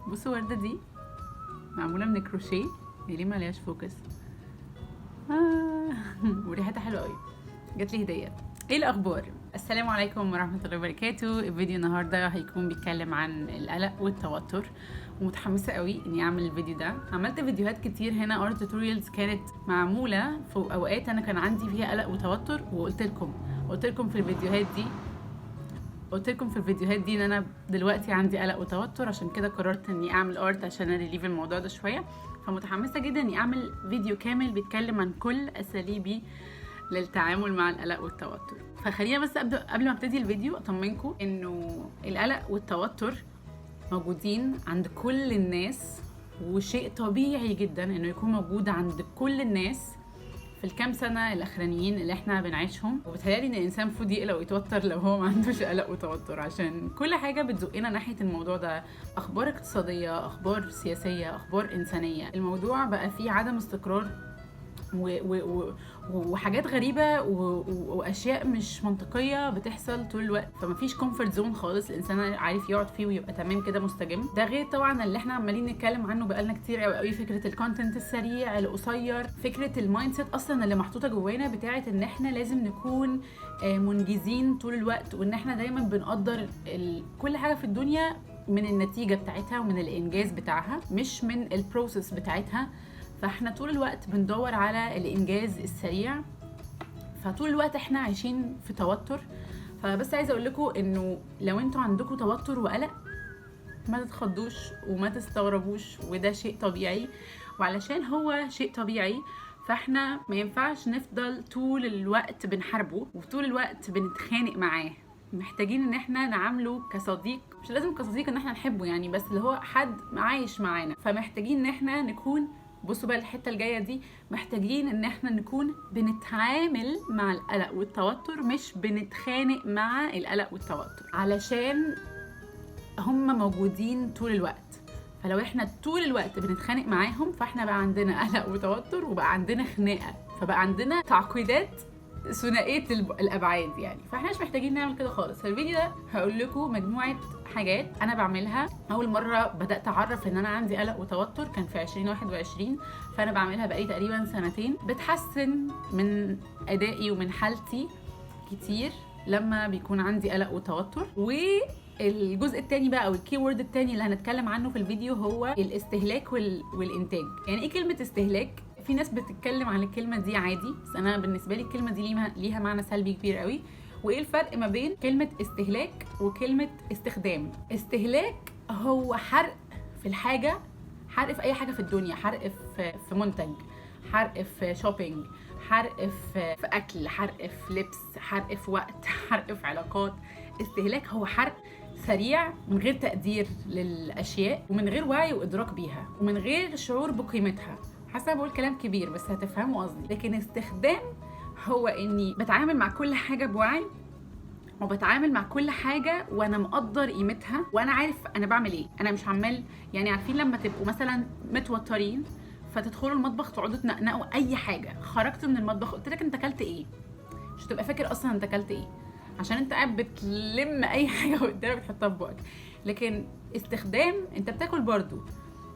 بصوا الوردة دي معمولة من الكروشيه، ليه ما ليهاش فوكس؟ وريحتها حلوة قوي، جات لي هدية. ايه الاخبار؟ السلام عليكم ورحمة الله وبركاته. الفيديو النهاردة هيكون بيتكلم عن القلق والتوتر، ومتحمسة قوي اني اعمل الفيديو ده. عملت فيديوهات كتير هنا ارت توتوريالز كانت معمولة في اوقات انا كان عندي فيها قلق وتوتر، وقلت لكم في الفيديوهات دي ان انا دلوقتي عندي قلق وتوتر، عشان كده قررت اني اعمل ارت عشان اريليف الموضوع ده شويه. فمتحمسه جدا اني اعمل فيديو كامل بيتكلم عن كل اساليبي للتعامل مع القلق والتوتر. فخلينا بس قبل ما ابتدي الفيديو اطمنكم انه القلق والتوتر موجودين عند كل الناس، وشيء طبيعي جدا انه يكون موجود عند كل الناس في الكام سنة الأخرانيين اللي احنا بنعيشهم. وبتهيألي ان الانسان المفروض يقلق ويتوتر لو هو ما عندوش قلق وتوتر، عشان كل حاجة بتزقنا ناحية الموضوع ده. اخبار اقتصادية، اخبار سياسية، اخبار انسانية، الموضوع بقى فيه عدم استقرار وحاجات غريبة واشياء مش منطقية بتحصل طول الوقت. فمفيش كومفورت زون خالص الانسان عارف يقعد فيه ويبقى تمام كده مستجم. ده غير طبعا اللي احنا عمالين نتكلم عنه بقالنا كتير قوي، فكرة الكونتنت السريع القصير، فكرة المايند سيت اصلا اللي محطوطة جوانا بتاعت ان احنا لازم نكون منجزين طول الوقت، وان احنا دايما بنقدر كل حاجة في الدنيا من النتيجة بتاعتها ومن الانجاز بتاعها، مش من البروسيس بتاعتها. فاحنا طول الوقت بندور على الانجاز السريع، فطول الوقت احنا عايشين في توتر. فبس عايزه اقول لكم انه لو انتوا عندكم توتر وقلق ما تتخضوش وما تستغربوش، وده شيء طبيعي. وعلشان هو شيء طبيعي فاحنا ما ينفعش نفضل طول الوقت بنحاربه وطول الوقت بنتخانق معاه. محتاجين ان احنا نعامله كصديق، مش لازم كصديق ان احنا نحبه يعني، بس اللي هو حد عايش معانا. فمحتاجين ان احنا نكون، بصوا بقى الحته الجايه دي، محتاجين ان احنا نكون بنتعامل مع القلق والتوتر، مش بنتخانق مع القلق والتوتر، علشان هم موجودين طول الوقت. فلو احنا طول الوقت بنتخانق معاهم فاحنا بقى عندنا قلق وتوتر، وبقى عندنا خناقه، فبقى عندنا تعقيدات ثنائيه الابعاد يعني. فاحنا مش محتاجين نعمل كده خالص. في الفيديو ده هقول لكم مجموعه حاجات انا بعملها. اول مره بدات اعرف ان انا عندي قلق وتوتر كان في 2021، فانا بعملها بقالي تقريبا سنتين. بتحسن من ادائي ومن حالتي كتير لما بيكون عندي قلق وتوتر. والجزء الثاني بقى، او الكي وورد الثاني اللي هنتكلم عنه في الفيديو، هو الاستهلاك والانتاج. يعني ايه كلمه استهلاك؟ في ناس بتتكلم عن الكلمه دي عادي، بس انا بالنسبه لي الكلمه دي ليها معنى سلبي كبير قوي. وايه الفرق ما بين كلمه استهلاك وكلمه استخدام؟ استهلاك هو حرق في الحاجه، حرق في اي حاجه في الدنيا، حرق في منتج، حرق في شوبينج، حرق في اكل، حرق في لبس، حرق في وقت، حرق في علاقات. استهلاك هو حرق سريع من غير تقدير للاشياء، ومن غير وعي وادراك بيها، ومن غير شعور بقيمتها. حاسه بقول كلام كبير بس هتفهموا قصدي. لكن استخدام هو اني بتعامل مع كل حاجه بوعي، وبتعامل مع كل حاجه وانا مقدر قيمتها، وانا عارف انا بعمل ايه. انا مش عمال يعني، عارفين لما تبقوا مثلا متوترين فتدخلوا المطبخ تقعدوا تنقنقوا اي حاجه، خرجت من المطبخ قلت لك انت اكلت ايه، مش هتبقى فاكر اصلا انت اكلت ايه، عشان انت قاعد بتلم اي حاجه قدامك بتحطها في بقك. لكن استخدام انت بتاكل برضو،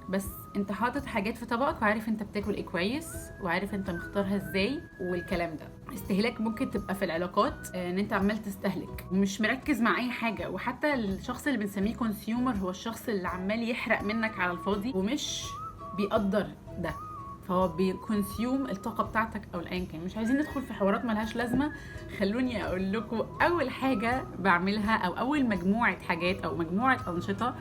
بس انت حاطط حاجات في طبقك وعارف انت بتاكل ايه كويس، وعارف انت مختارها ازاي والكلام ده. استهلاك ممكن تبقى في العلاقات، ان انت عمال تستهلك ومش مركز مع اي حاجه. وحتى الشخص اللي بنسميه كونسيومر هو الشخص اللي عمال يحرق منك على الفاضي ومش بيقدر ده، فهو بيكونسيوم الطاقه بتاعتك او ايا كان. مش عايزين ندخل في حوارات ملهاش لازمه. خلوني اقول لكم اول حاجه بعملها، او اول مجموعه حاجات او مجموعه انشطه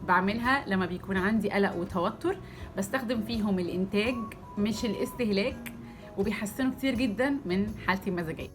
بعملها لما بيكون عندي قلق وتوتر. بستخدم فيهم الانتاج مش الاستهلاك، وبيحسنوا كتير جدا من حالتي المزاجيه.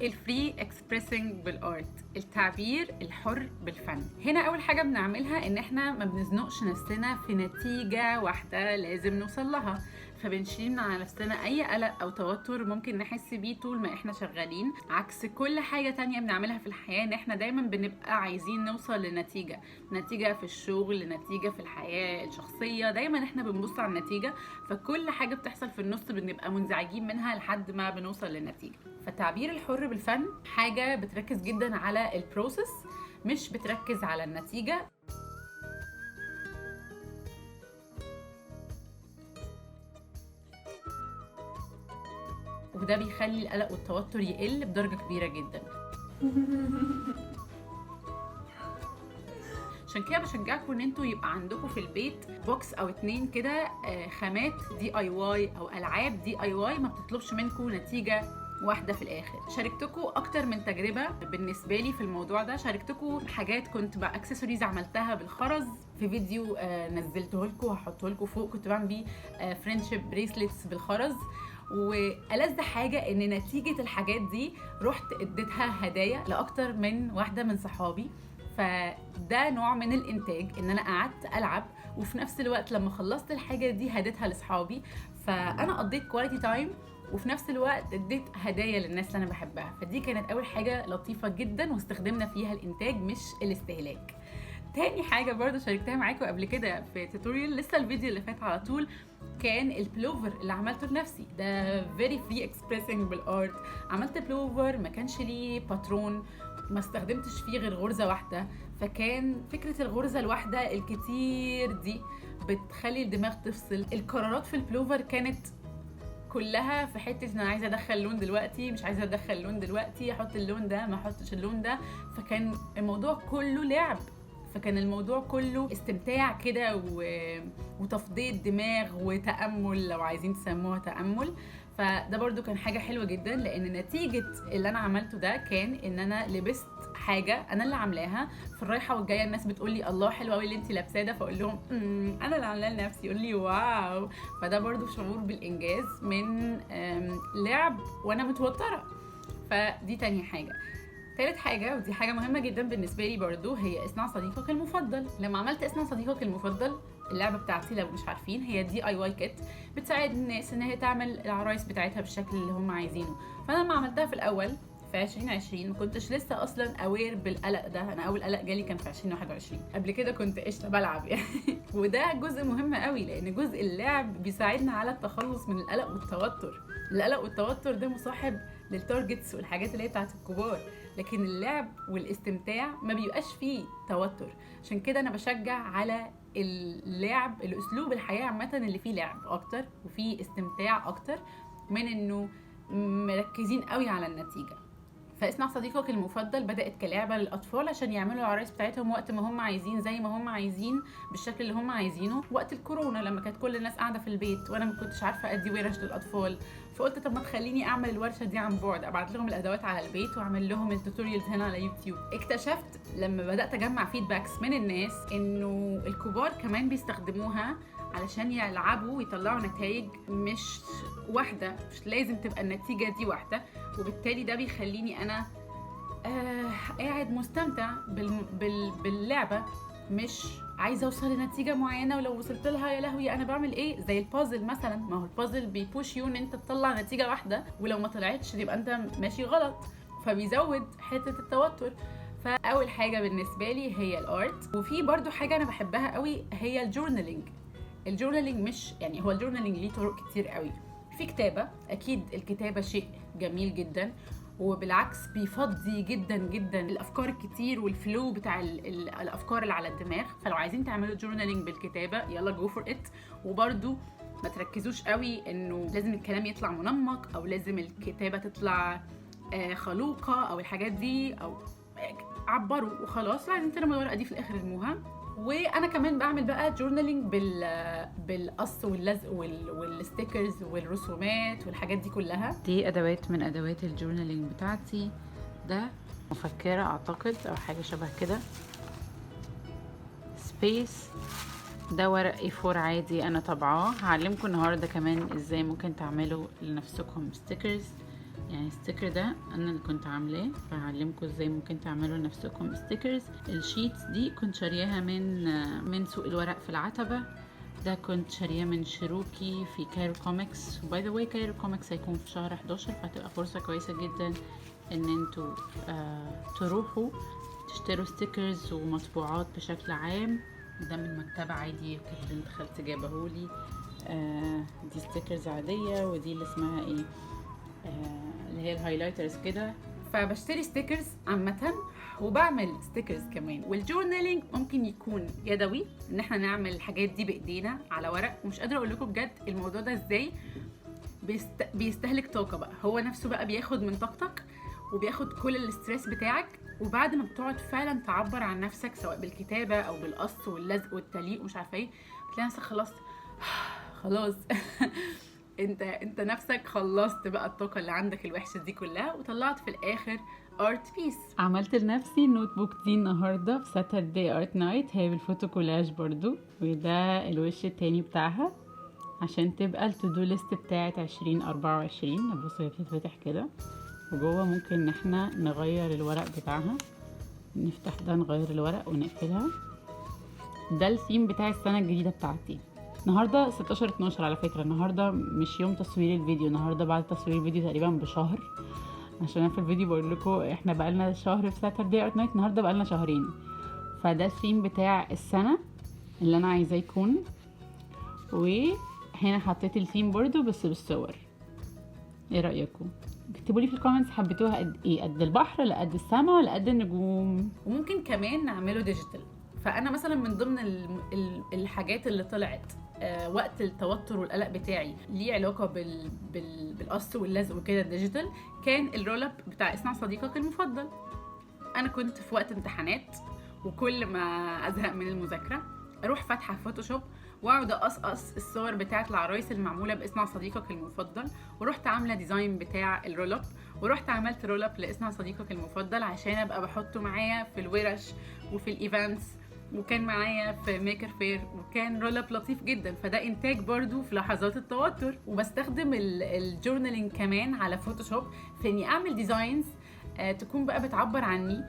الفري اكسبريسنج بالارت، التعبير الحر بالفن. هنا اول حاجه بنعملها ان احنا ما بنزنقش نفسنا في نتيجه واحده لازم نوصل لها، فبنشيل من على نفسنا اي قلق او توتر ممكن نحس بيه طول ما احنا شغالين. عكس كل حاجه تانية بنعملها في الحياه، ان احنا دايما بنبقى عايزين نوصل لنتيجه، نتيجه في الشغل، نتيجه في الحياه الشخصيه، دايما احنا بنبص على النتيجه. فكل حاجه بتحصل في النص بنبقى منزعجين منها لحد ما بنوصل للنتيجه. فالتعبير الحر بالفن حاجه بتركز جدا على البروسيس، مش بتركز على النتيجه. وده بيخلي القلق والتوتر يقل بدرجة كبيرة جدا. عشان كده بشجعكم ان انتوا يبقى عندكم في البيت بوكس او 2 كده خامات DIY او العاب DIY ما بتطلبش منكم نتيجة واحدة في الآخر. شاركتكم أكتر من تجربة بالنسبة لي في الموضوع ده، شاركتكم حاجات كنت بقى اكسسوارز عملتها بالخرز في فيديو نزلته لكم هحطه لكم فوق، كنت بعمل بيه فريندشيب بريسلتس بالخرز. وألذ حاجة ان نتيجة الحاجات دي رحت اديتها هدايا لأكتر من واحدة من صحابي، فده نوع من الانتاج ان انا قعدت العب وفي نفس الوقت لما خلصت الحاجة دي هديتها لاصحابي، فانا قضيت كواليتي تايم وفي نفس الوقت اديت هدايا للناس اللي انا بحبها. فدي كانت اول حاجه لطيفه جدا واستخدمنا فيها الانتاج مش الاستهلاك. تاني حاجه برضو شاركتها معاكم قبل كده في توتوريال لسه الفيديو اللي فات على طول، كان البلوفر اللي عملته لنفسي ده very free expressing بالارت. عملت بلوفر ما كانش ليه باترون، ما استخدمتش فيه غير غرزه واحده، فكان فكره الغرزه الواحده الكتير دي بتخلي الدماغ تفصل. القرارات في البلوفر كانت كلها في حته ان انا عايزه ادخل لون دلوقتي، مش عايزه ادخل لون دلوقتي، احط اللون ده ما احطش اللون ده، فكان الموضوع كله لعب، فكان الموضوع كله استمتاع كده وتفضية دماغ وتأمل لو عايزين تسموها تأمل. فده برضو كان حاجة حلوة جدا، لان نتيجة اللي انا عملته ده كان ان انا لبست حاجة انا اللي عاملاها. في الرايحة والجاية الناس بتقول لي الله حلوة قوي اللي انتي لابساه ده، فاقول لهم انا اللي عاملاه لنفسي، يقول لي واو. فده برضو شعور بالانجاز من لعب وانا متوترة. فدي تاني حاجة. تالت حاجة ودي حاجة مهمة جدا بالنسبة لي برضو هي اصنع صديقك المفضل. لما عملت اصنع صديقك المفضل، اللعبة بتاعتي لو مش عارفين هي DIY كيت بتساعد الناس ان هي تعمل العرايس بتاعتها بالشكل اللي هم عايزينه. فانا لما عملتها في الاول في 2020 ما كنتش لسه اصلا اوير بالقلق ده، انا اول قلق جالي كان في 2021، قبل كده كنت قشطه بلعب يعني. وده جزء مهم قوي لان جزء اللعب بيساعدنا على التخلص من القلق والتوتر. القلق والتوتر ده مصاحب للتارجتس والحاجات اللي هي بتاعت الكبار، لكن اللعب والاستمتاع ما بيبقاش فيه توتر. عشان كده انا بشجع على اللعب، الاسلوب الحياه عامه اللي فيه لعب اكتر وفيه استمتاع اكتر من انه مركزين قوي على النتيجه. فاصنع صديقك المفضل بدأت كلعبة للأطفال عشان يعملوا العرايس بتاعتهم وقت ما هم عايزين، زي ما هم عايزين بالشكل اللي هم عايزينه. وقت الكورونا لما كانت كل الناس قاعدة في البيت وأنا ما كنتش عارفة أدي ورش للأطفال، فقلت طب ما تخليني أعمل الورشة دي عن بعد، أبعت لهم الأدوات على البيت وأعمل لهم التوتوريالز هنا على يوتيوب. اكتشفت لما بدأت أجمع فيدباكس من الناس إنه الكبار كمان بيستخدموها علشان يلعبوا ويطلعوا نتائج مش واحدة، مش لازم تبقى النتيجة دي واحدة. وبالتالي ده بيخليني أنا قاعد مستمتع باللعبة، مش عايزة أوصل لنتيجة معينة ولو وصلت لها يا لهوي أنا بعمل إيه. زي البازل مثلا، ما هو البازل بيبوش يو إن أنت تطلع نتيجة واحدة، ولو ما طلعتش يبقى أنت ماشي غلط، فبيزود حتة التوتر. فأول حاجة بالنسبة لي هي الارت. وفي برضو حاجة أنا بحبها قوي هي الجورنالينج. الجورنالينج مش يعني هو الجورنالينج ليه طرق كتير قوي. في كتابة، أكيد الكتابة شيء جميل جدا وبالعكس بيفضي جدا جدا الافكار الكتير والفلو بتاع الافكار اللي على الدماغ. فلو عايزين تعملوا جورنالينج بالكتابه يلا جو فور ات. وبرده ما تركزوش قوي انه لازم الكلام يطلع منمق او لازم الكتابه تطلع خلوقه او الحاجات دي، او عبروا وخلاص. عايزين ترموا الورقه دي في الاخر ارموها. وانا كمان بعمل بقى جورنالينج بالقص واللزق والستيكرز والرسومات والحاجات دي كلها. دي ادوات من ادوات الجورنالينج بتاعتي. ده مفكره اعتقد او حاجه شبه كده، سبيس. ده ورق A4 عادي انا طبعاه. هعلمكم النهارده كمان ازاي ممكن تعملوا لنفسكم ستيكرز. يعني الستيكر ده انا اللي كنت عاملاه، فهعلمكم ازاي ممكن تعملوا لنفسكم ستيكرز. الشيتس دي كنت شارياها من سوق الورق في العتبة. ده كنت شارياه من شيروكي في كايرو كوميكس. وباي ذا واي كايرو كوميكس هيكون في شهر 11، فهتبقى فرصة كويسة جدا ان انتوا تروحوا تشتروا ستيكرز ومطبوعات بشكل عام. ده من مكتبة عادي كانت بنت خالتي جايبهولي. دي ستيكرز عادية، ودي اللي اسمها ايه اللي هي الهايلايترز كده. فبشتري ستيكرز عامة وبعمل ستيكرز كمان. والجورنالينج ممكن يكون يدوي، ان احنا نعمل الحاجات دي بايدينا على ورق. ومش قادرة اقول لكم بجد الموضوع ده ازاي بيستهلك طاقه بقى، هو نفسه بقى بياخد من طاقتك وبياخد كل الاسترس بتاعك. وبعد ما بتقعد فعلا تعبر عن نفسك سواء بالكتابه او بالقص واللزق والتليق ومش عارفه ايه، بتلاقي نفسك خلاص انت نفسك خلصت بقى الطاقه اللي عندك الوحشه دي كلها، وطلعت في الاخر ارت بيس. عملت لنفسي نوت بوك دي النهارده في ساتردي ارت نايت، هي بالفوتو كولاج برضو، وده الوش التاني بتاعها عشان تبقى التو دو ليست بتاعت 2024. بصوا هي بتتفتح كده، وجوه ممكن ان احنا نغير الورق بتاعها، نفتح ده نغير الورق ونقفلها. ده الثيم بتاع السنه الجديده بتاعتي. النهارده 16/12 على فكره، النهارده مش يوم تصوير الفيديو، النهارده بعد تصوير الفيديو تقريبا بشهر، عشان انا في الفيديو بقول لكم احنا بقالنا شهر في ساتردي ارت نايت، النهارده بقالنا شهرين. فده الثيم بتاع السنه اللي انا عايزاه يكون، وهنا حطيت الثيم برضو بس بالصور. ايه رايكم؟ اكتبوا لي في الكومنتس حبيتوها قد ايه، قد البحر ولا قد السما ولا قد النجوم. وممكن كمان نعمله ديجيتال. فانا مثلا من ضمن الحاجات اللي طلعت وقت التوتر والقلق بتاعي ليه علاقه بالقص واللزق وكده ديجيتال، كان الرول اب بتاع اصنع صديقك المفضل. انا كنت في وقت امتحانات، وكل ما ازهق من المذاكره اروح فاتحه فوتوشوب واقعد اقصقص الصور بتاعه العرايس المعموله باصنع صديقك المفضل، ورحت عامله ديزاين بتاع الرول اب، ورحت عملت رول اب لاصنع صديقك المفضل عشان ابقى بحطه معايا في الورش وفي الايفنتس، وكان معايا في ميكر فير، وكان رول اب لطيف جدا. فده انتاج برضو في لحظات التوتر. وبستخدم الجورنالينج كمان على فوتوشوب في اني اعمل ديزاينز تكون بقى بتعبر عني.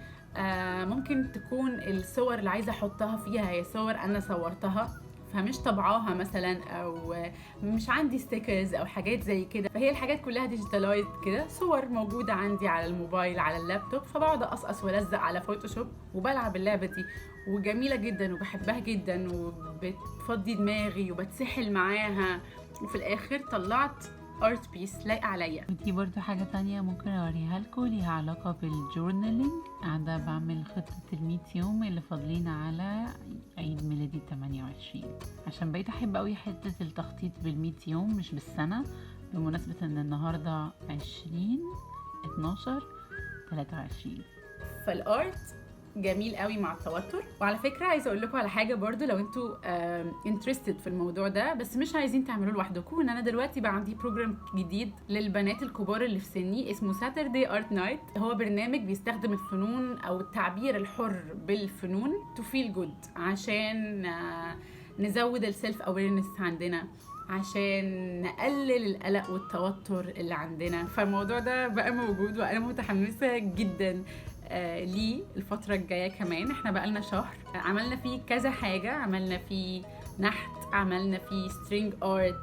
ممكن تكون الصور اللي عايزه احطها فيها هي صور انا صورتها فمش طبعاها مثلا، او مش عندي ستيكرز او حاجات زي كده، فهي الحاجات كلها ديجيتالايزد كده، صور موجوده عندي على الموبايل على اللابتوب، فبقعد اقصقص والزق على فوتوشوب وبلعب اللعبه دي، وجميله جدا وبحبها جدا وبتفضي دماغي وبتسحل معاها، وفي الاخر طلعت ارت بيس لايقه عليا. ودي برضو حاجه تانية ممكن اوريها لكم ليها علاقه بالجورنالينج. قاعده بعمل خطه ال100 يوم اللي فاضلين على عيد ميلادي 28، عشان بقيت احب قوي حته التخطيط بال100 يوم مش بالسنه، بمناسبه ان النهارده 20/12/23. فالارت جميل قوي مع التوتر. وعلى فكره عايزه اقول لكم على حاجه برضو لو انتوا انترستد في الموضوع ده بس مش عايزين تعملوه لوحدكم، ان انا دلوقتي بقى عندي بروجرام جديد للبنات الكبار اللي في سني اسمه ساتردي ارت نايت. هو برنامج بيستخدم الفنون او التعبير الحر بالفنون تو فيل جود، عشان نزود السيلف اويرنس عندنا، عشان نقلل القلق والتوتر اللي عندنا. فالموضوع ده بقى موجود وانا متحمسه جدا ليه الفترة الجاية. كمان احنا بقالنا شهر عملنا فيه كذا حاجة، عملنا فيه نحت، عملنا فيه سترينج ارت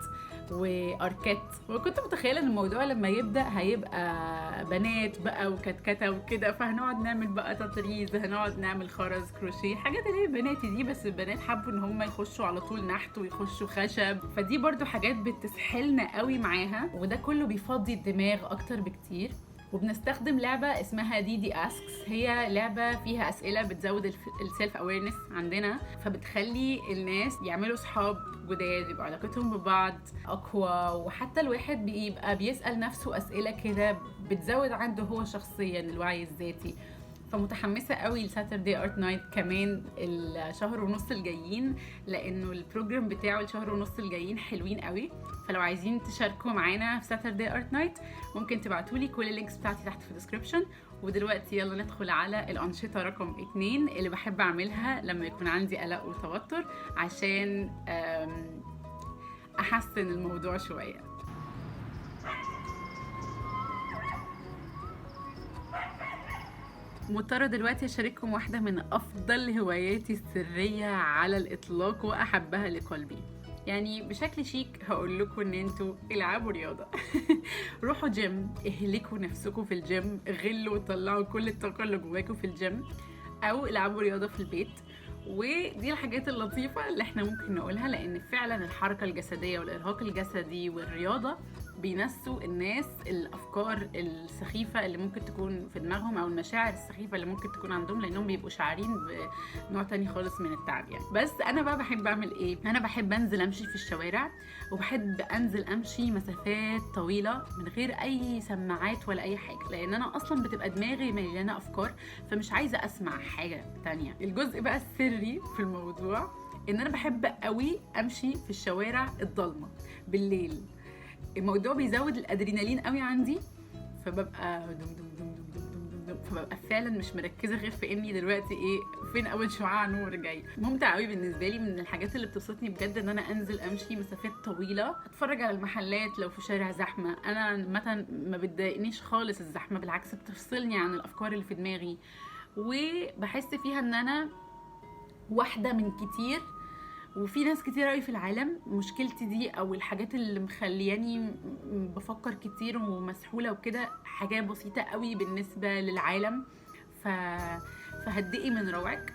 واركات، وكنت متخيلة ان الموضوع لما يبدأ هيبقى بنات بقى وكتكتة وكده، فهنقعد نعمل بقى تطريز، هنقعد نعمل خرز كروشيه، حاجات اللي هي بناتي دي. بس البنات حبوا ان هم يخشوا على طول نحت ويخشوا خشب، فدي برضو حاجات بتسحلنا قوي معاها، وده كله بيفضي الدماغ اكتر بكتير. وبنستخدم لعبة اسمها دي اسكس، هي لعبة فيها اسئلة بتزود السيلف اويرنس عندنا، فبتخلي الناس يعملوا صحاب جداد، يبقى علاقتهم ببعض اقوى، وحتى الواحد بيبقى بيسأل نفسه اسئلة كده بتزود عنده هو شخصيا الوعي الذاتي. فمتحمسة قوي لساتردي ارت نايت كمان الشهر ونص الجايين، لانه البروجرام بتاعه الشهر ونص الجايين حلوين قوي. فلو عايزين تشاركوا معانا في ساتردي ارت نايت ممكن تبعتولي كل اللينكس بتاعتي تحت في الديسكريبشن. ودلوقتي يلا ندخل على الانشطة رقم 2 اللي بحب اعملها لما يكون عندي قلق وتوتر، عشان احسن الموضوع شوية. مضطرة دلوقتي اشارككم واحدة من افضل هواياتي السرية على الاطلاق واحبها لقلبي. يعني بشكل شيك هقول لكم ان انتوا العبوا رياضة. روحوا جيم، اهلكوا نفسكم في الجيم، غلوا وطلعوا كل الطاقة اللي جواكم في الجيم، او العبوا رياضة في البيت. ودي الحاجات اللطيفة اللي احنا ممكن نقولها، لان فعلا الحركة الجسدية والارهاق الجسدي والرياضة بينسوا الناس الافكار السخيفه اللي ممكن تكون في دماغهم او المشاعر السخيفه اللي ممكن تكون عندهم، لانهم بيبقوا شاعرين بنوع تاني خالص من التعب يعني. بس انا بقى بحب اعمل ايه؟ انا بحب انزل امشي في الشوارع، وبحب انزل امشي مسافات طويله من غير اي سماعات ولا اي حاجه، لان انا اصلا بتبقى دماغي مليانه افكار، فمش عايزه اسمع حاجه تانية. الجزء بقى السري في الموضوع ان انا بحب قوي امشي في الشوارع الضلمه بالليل. الموضوع بيزود الادرينالين قوي عندي، فببقى دم دم دم دم دم دم دم، فببقى فعلا مش مركزه غير في اني دلوقتي ايه، فين اول شعاع نور جاي. ممتع قوي بالنسبه لي، من الحاجات اللي بتبسطني بجد ان انا انزل امشي مسافات طويله، اتفرج على المحلات لو في شارع زحمه. انا مثلا ما بتضايقنيش خالص الزحمه، بالعكس بتفصلني عن الافكار اللي في دماغي، وبحس فيها ان انا واحده من كتير، وفي ناس كتير قوي في العالم مشكلتي دي او الحاجات اللي مخلياني بفكر كتير ومسحوله وكده حاجات بسيطه قوي بالنسبه للعالم. ف... فهدئي من روعك.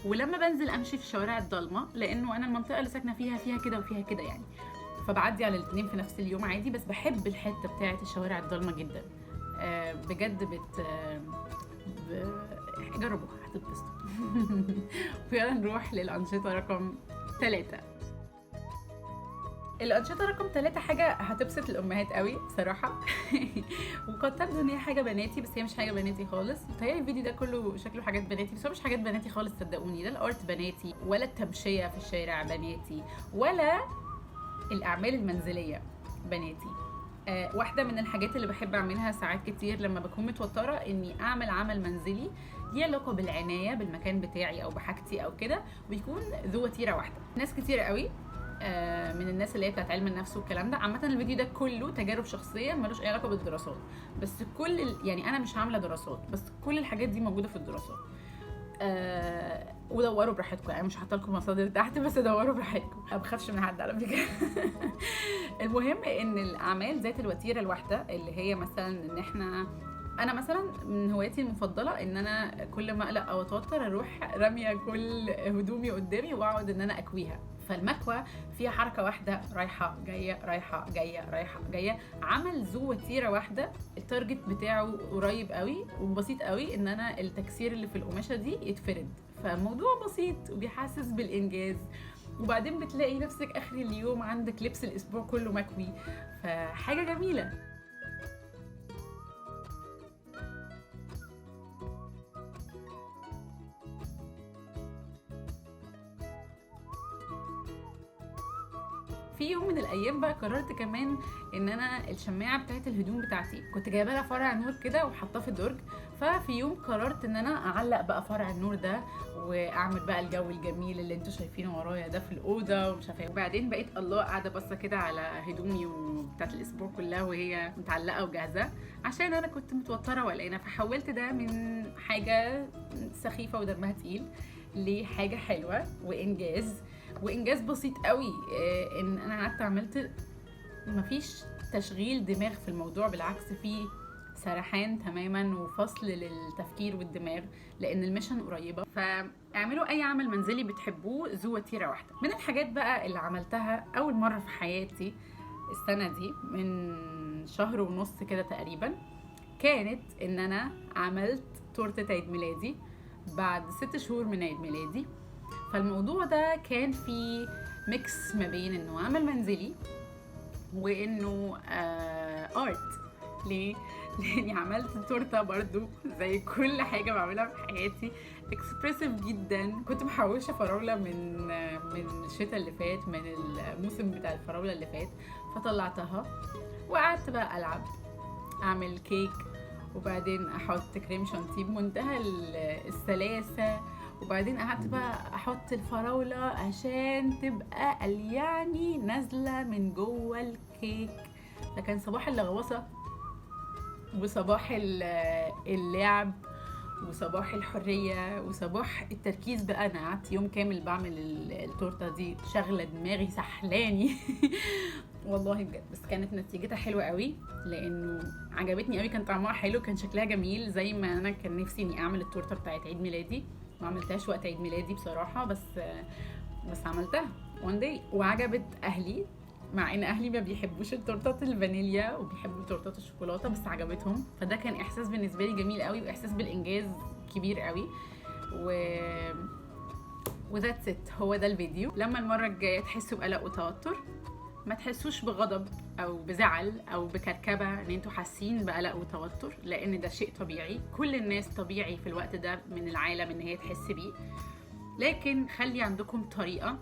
ولما بنزل امشي في الشوارع الضلمه، لانه انا المنطقه اللي ساكنه فيها كده وفيها كده يعني، فبعدي على الاثنين في نفس اليوم عادي، بس بحب الحته بتاعه الشوارع الضلمه جدا. بجد جربوها هتتبسطوا. ويلا نروح للأنشطة رقم 3. الأنشطة رقم 3 حاجة هتبسط الأمهات قوي بصراحة. وقد تبدو إن هي حاجة بناتي، بس هي مش حاجة بناتي خالص. متهيألي الفيديو ده كله شكله حاجات بناتي، بس هو مش حاجات بناتي خالص صدقوني. ده الأرت بناتي، ولا التمشية في الشارع بناتي، ولا الأعمال المنزلية بناتي. واحدة من الحاجات اللي بحب أعملها ساعات كتير لما بكون متوترة، إني أعمل عمل منزلي ليه علاقة بالعناية بالمكان بتاعي أو بحاجتي أو كده، ويكون ذو وتيرة واحدة. ناس كتير قوي من الناس اللي هي بتاعت علم النفس والكلام ده. عامة الفيديو ده كله تجارب شخصية، ملوش أي علاقة بالدراسات، بس كل يعني أنا مش عاملة دراسات، بس كل الحاجات دي موجودة في الدراسات. ودوروا براحتكم، يعني مش هحط لكم مصادر تحت، بس دوروا براحتكم، ما بخافش من حد على فكره. المهم ان الاعمال ذات الوتيره الواحده، اللي هي مثلا ان انا مثلا من هواياتي المفضله ان انا كل ما اقلق او اتوتر اروح راميه كل هدومي قدامي واقعد ان انا اكويها. فالمكوى فيها حركه واحده، رايحه جايه رايحه جايه رايحه جايه، عمل ذو وتيره واحده. التارجت بتاعه قريب قوي وبسيط قوي، ان انا التكسير اللي في القماشه دي يتفرد. فموضوع بسيط وبيحسس بالانجاز، وبعدين بتلاقي نفسك اخر اليوم عندك لبس الاسبوع كله مكوي، فحاجه جميله. في يوم من الايام بقى قررت كمان ان انا الشماعه بتاعت الهدوم بتاعتي كنت جايبه لها فرع نور كده وحطاه في الدرج. ففي يوم قررت ان انا اعلق بقى فرع النور ده، واعمل بقى الجو الجميل اللي انتوا شايفينه ورايا ده في الاوضه ومش عارفه. وبعدين بقيت الله قاعده باصه كده على هدومي وبتاعت الاسبوع كلها وهي متعلقه وجاهزه، عشان انا كنت متوتره وقلقانه. فحولت ده من حاجه سخيفه ودمها تقيل لحاجه حلوه وانجاز بسيط قوي. ان انا قعدت عملت، مفيش تشغيل دماغ في الموضوع، بالعكس فيه سرحان تماما وفصل للتفكير والدماغ، لان الميشن قريبه. فاعملوا اي عمل منزلي بتحبوه ذو وتيره واحده. من الحاجات بقى اللي عملتها اول مره في حياتي السنه دي من شهر ونص كده تقريبا، كانت ان انا عملت تورته عيد ميلادي بعد 6 شهور من عيد ميلادي. فالموضوع ده كان فيه ميكس ما بين انه عمل منزلي وانه ارت. ليه؟ لاني عملت تورته برضو زي كل حاجه بعملها في حياتي، اكسبريسيف جدا. كنت محوشه فراوله من الشتاء اللي فات، من الموسم بتاع الفراوله اللي فات، فطلعتها وقعدت بقى العب اعمل كيك، وبعدين احط كريم شانتيه بمنتهى السلاسه، وبعدين قعدت بقى احط الفراوله عشان تبقى يعني نازله من جوه الكيك. فكان صباح اللغوصه وصباح اللعب وصباح الحريه وصباح التركيز بقى. انا قعدت يوم كامل بعمل التورته دي، شغله دماغي سحلاني. والله بجد، بس كانت نتيجتها حلوه قوي لانه عجبتني قوي، كان طعمها حلو، كان شكلها جميل زي ما انا كان نفسي اني اعمل التورته بتاعت عيد ميلادي. ما عملتهاش وقت عيد ميلادي بصراحه، بس عملتها وان داي وعجبت اهلي مع ان اهلي ما بيحبوش التورتات الفانيليا وبيحبوا تورتات الشوكولاته، بس عجبتهم. فده كان احساس بالنسبه لي جميل قوي، واحساس بالانجاز كبير قوي. وذاتس ات، هو ده الفيديو. لما المره الجايه تحسوا بقلق وتوتر، ما تحسوش بغضب او بزعل او بكركبه ان انتوا حاسين بقلق وتوتر، لان ده شيء طبيعي. كل الناس طبيعي في الوقت ده من العالم ان هي تحس بيه، لكن خلي عندكم طريقه،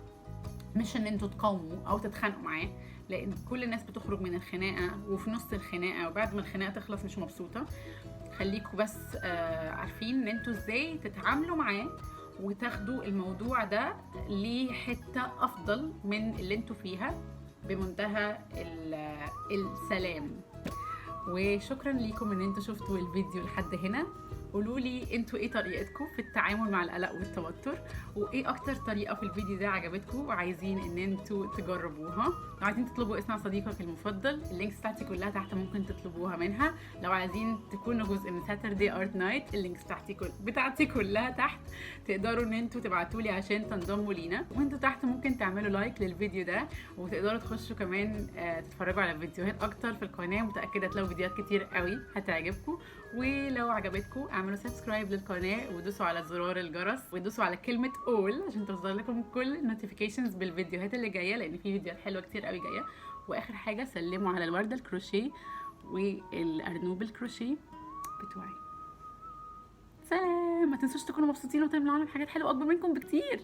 مش ان انتوا تقاوموا او تتخانقوا معاه، لان كل الناس بتخرج من الخناقه وفي نص الخناقه وبعد ما الخناقه تخلص مش مبسوطه. خليكوا بس عارفين ان انتوا ازاي تتعاملوا معاه وتاخدوا الموضوع ده لحته افضل من اللي انتوا فيها بمنتهى السلام. وشكرا ليكم ان انتوا شفتوا الفيديو لحد هنا. قولوا لي انتوا ايه طريقتكم في التعامل مع القلق والتوتر، وايه اكتر طريقه في الفيديو ده عجبتكم وعايزين ان انتوا تجربوها. لو عايزين تطلبوا اسم صديقك المفضل، اللينكس بتاعتي كلها تحت ممكن تطلبوها منها. لو عايزين تكونوا جزء من ساتردي ارت نايت، اللينكس بتاعتي كلها تحت، تقدروا ان انتوا تبعتوا لي عشان تنضموا لينا. وانتوا تحت ممكن تعملوا لايك للفيديو ده، وتقدروا تخشوا كمان تتفرجوا على فيديوهات اكتر في القناه. متاكده تلاقوا فيديوهات كتير قوي هتعجبكم. ولو عجبتكم اعملوا سبسكرايب للقناه ودوسوا على زرار الجرس ودوسوا على كلمه اول عشان توصل لكم كل النوتيفيكيشنز بالفيديوهات اللي جايه، لان في فيديوهات حلوه كتير قوي جايه. واخر حاجه، سلموا على الورده الكروشيه والارنوب الكروشيه بتوعي. سلام. ما تنسوش تكونوا مبسوطين وتعملوا لهم حاجات حلوه اكبر منكم بكتير.